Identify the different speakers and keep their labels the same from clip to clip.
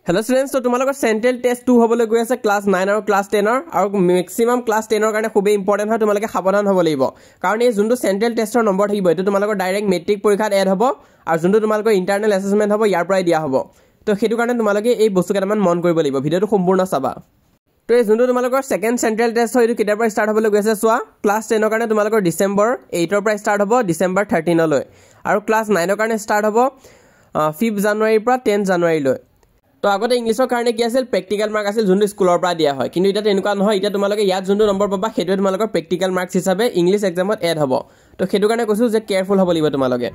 Speaker 1: Hello students, so তোমালোকৰ central test 2 হ'বলৈ গৈ আছে ক্লাস 9 আৰু ক্লাস 10 আৰু ম্যাক্সিমাম ক্লাস 10 ৰ কাৰণে খুব ইম্পৰ্টেন্ট হয় তোমালোকে সাৱধান হ'ব লাগিব কাৰণ এই যোনটো সেন্ট্ৰেল টেষ্টৰ নম্বৰ থাকিব এটো তোমালোকৰ ডাইৰেক্ট মেট্ৰিক পৰীক্ষাত এড হ'ব আৰু যোনটো তোমালোকৰ ইন্টাৰনেল অ্যাসেসমেন্ট হ'ব ইয়াৰ পৰাই দিয়া হ'ব তো হেতু কাৰণে তোমালোকে এই বস্তু কেইটামান মন কৰিব লাগিব ভিডিওটো সম্পূৰ্ণ চাবা তো এই যোনটো তোমালোকৰ সেকেন্ড সেন্ট্ৰেল টেষ্ট হয় এটো কেতিয়াৰ পৰা ষ্টাৰ্ট হ'বলৈ গৈ আছে সোৱা ক্লাস 10 ৰ কাৰণে তোমালোকৰ ডিসেম্বৰ 8 ৰ পৰা ষ্টাৰ্ট হ'ব ডিসেম্বৰ 13 লৈ আৰু ক্লাস 9 ৰ কাৰণে ষ্টাৰ্ট হ'ব 5 জানুৱাৰীৰ পৰা 10 জানুৱাৰী লৈ তো আগতে ইংলিশৰ কাৰণে কি আছিল প্ৰেক্টিক্যাল মাৰ্ক আছিল যোনটো স্কুলৰ পৰা দিয়া হয় কিন্তু এটা তেনেকুৱা নহয় এটা তোমালোকে ইয়াত যোনটো নম্বৰ পাবা সেইটো তোমালোকৰ প্ৰেক্টিক্যাল মাৰ্কস হিচাপে ইংলিশ এক্সামত এড হ'ব তো হেতু কাৰণে কৈছো যে কেয়াৰফুল হ'ব লাগিব তোমালোকে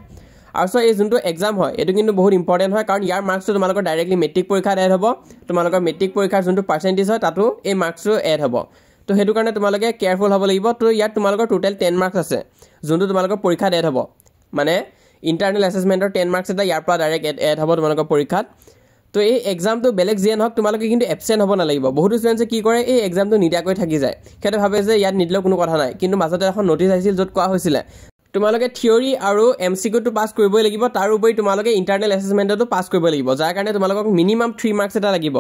Speaker 1: আৰু সো এই যোনটো এক্সাম হয় এটো কিন্তু বহুত ইম্পৰ্টেন্ট হয় কাৰণ ইয়াৰ মাৰ্কসটো তোমালোকৰ ডাইৰেক্টলি মেট্ৰিক পৰীক্ষাত এড হ'ব তোমালোকৰ মেট্ৰিক পৰীক্ষাৰ যোনটো পাৰ্সেন্টেজ হয় তাতো এই মাৰ্কসটো এড হ'ব তো হেতু কাৰণে তোমালোকে কেয়াৰফুল হ'ব লাগিব তো ইয়াত তোমালোকৰ টোটাল 10 মাৰ্কস আছে যোনটো তোমালোকৰ পৰীক্ষাত এড হ'ব মানে ইন্টাৰনেল অ্যাসেসমেন্টৰ 10 মাৰ্কস এটা ইয়াৰ পৰা ডাইৰেক্ট এড হ'ব তোমালোকৰ পৰীক্ষাত তো এই এক্সামটো বেলেগ জিএন হক তোমালোকে কিন্তু এবসেন্ট হ'ব না লাগিব বহুত স্টুডেন্টে কি কৰে এই এক্সামটো নিদিয়াকৈ থাকি যায় খেতে ভাবে যে ইয়াত নিদিলে কোনো কথা নাই কিন্তু মাজতে এখন নোটিস আহিছিল যত কোৱা হৈছিল তোমালোকে থিওৰি আৰু এমসিকিউ টো পাস কৰিবই লাগিব তাৰ উপৰি তোমালোকে ইন্টাৰনেল অ্যাসেসমেন্টটো পাস কৰিব লাগিব যাৰ কাৰণে তোমালোকক মিনিমাম 3 মাৰ্কস এটা লাগিব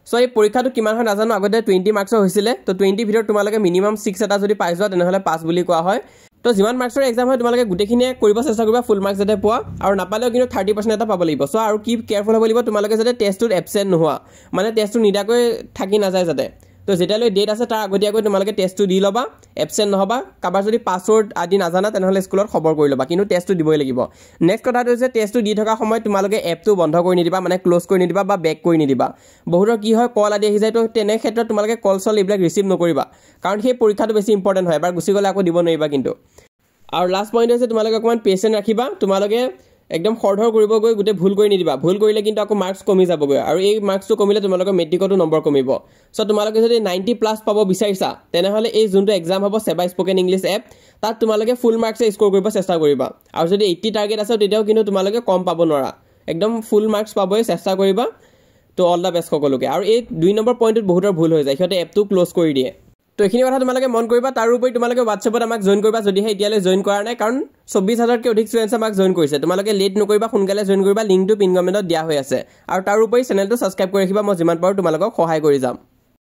Speaker 1: সো এই পৰীক্ষাটো কিমান হয় নাজানো আগতে 20 মাৰ্কসৰ হৈছিল তো 20 ভিতৰত তোমালোকে মিনিমাম 6 এটা যদি পাই যোৱা তেনেহলে পাস বুলি কোৱা হয় তো যিমান মাৰ্কসৰ এক্সাম হয় তোমালোকে গুটেখিনে কৰিব চেষ্টা কৰিবা ফুল মাৰ্কস যেতে পোৱা আৰু নাপালেও কিন্তু 30% এটা পাব লাগিব সো আৰু কি কেয়াৰফুল হ'ব লাগিব তোমালোকে যাতে টেষ্টটোত এবসেন্ট নোহোৱা মানে টেষ্টটো নিদাকৈ থাকি না যায় যাতে তো যেটালৈ ডেট আছে তাৰ আগতীয়াকৈ তোমালোকে টেষ্টটো দি লবা এবসেন্ট নহবা কাবাৰ যদি পাসৱৰ্ড আদি নাজানা তেনেহলে স্কুলত খবৰ কৰি লবা কিন্তু টেষ্টটো দিবই লাগিব নেক্সট কথাটো হৈছে টেষ্টটো দি থকা সময় তোমালোকে এপটো বন্ধ কৰি নিদিবা মানে ক্লোজ কৰি নিদিবা বা বেক কৰি নিদিবা বহুতৰ কি হয় কল আদি আহি যায় তো তেনে ক্ষেত্ৰত তোমালোকে কল সল এইবিলাক ৰিসিভ নকৰিবা কাৰণ সেই পৰীক্ষাটো বেছি ইম্পৰ্টেন্ট হয় এবাৰ গুছি গলে আকৌ দিব নোৱাৰিবা কিন্তু আৰু লাষ্ট পইণ্ট আছে তোমালোকে অকমান পেশেন্ট ৰাখিবা তোমালোকে একদম খৰধৰ কৰিব গৈ গুটে ভুল কৰি নিদিবা ভুল কৰিলে কিন্তু আকৌ মাৰ্কস কমি যাবগৈ আৰু এই মাৰ্কসটো কমিলে তোমালোকৰ মেট্ৰিকটো নম্বৰ কমিব সো তোমালোকে যদি 90 প্লাস পাব বিচাৰিছা তেনেহলে এই যোনটো এক্সাম হ'ব সেবা স্পোকেন ইংলিশ এপ তাত তোমালোকে ফুল মাৰ্কস স্কোৰ কৰিব চেষ্টা কৰিবা আৰু যদি 80 টাৰ্গেট আছে তেতিয়াও কিন্তু তোমালোকে কম পাব নোৱাৰা একদম ফুল মাৰ্কস পাবই চেষ্টা কৰিবা তো অল দা বেষ্ট সকলোকে আৰু এই 2 নম্বৰ পইণ্টত বহুতৰ ভুল হৈ যায় সিহঁতে এপটো ক্লোজ কৰি দিয়ে তো এখিনি কথা তোমালোকে মন কৰিবা তাৰ উপৰি তোমালোকে WhatsAppত আমাক জয়েন কৰিবা যদি হে এতিয়ালৈ জয়েন কৰা নাই কাৰণ 24000 কে অধিক স্টুডেন্টস আমাক জয়েন কৰিছে তোমালোকে লেট নকৰিবা সোনকালে জয়েন কৰিবা লিংকটো পিন কমেন্টত দিয়া হৈ আছে আৰু তাৰ উপৰি চেনেলটো সাবস্ক্ৰাইব কৰি ৰাখিবা মই যিমান পাৰো তোমালোকক সহায় কৰি যাম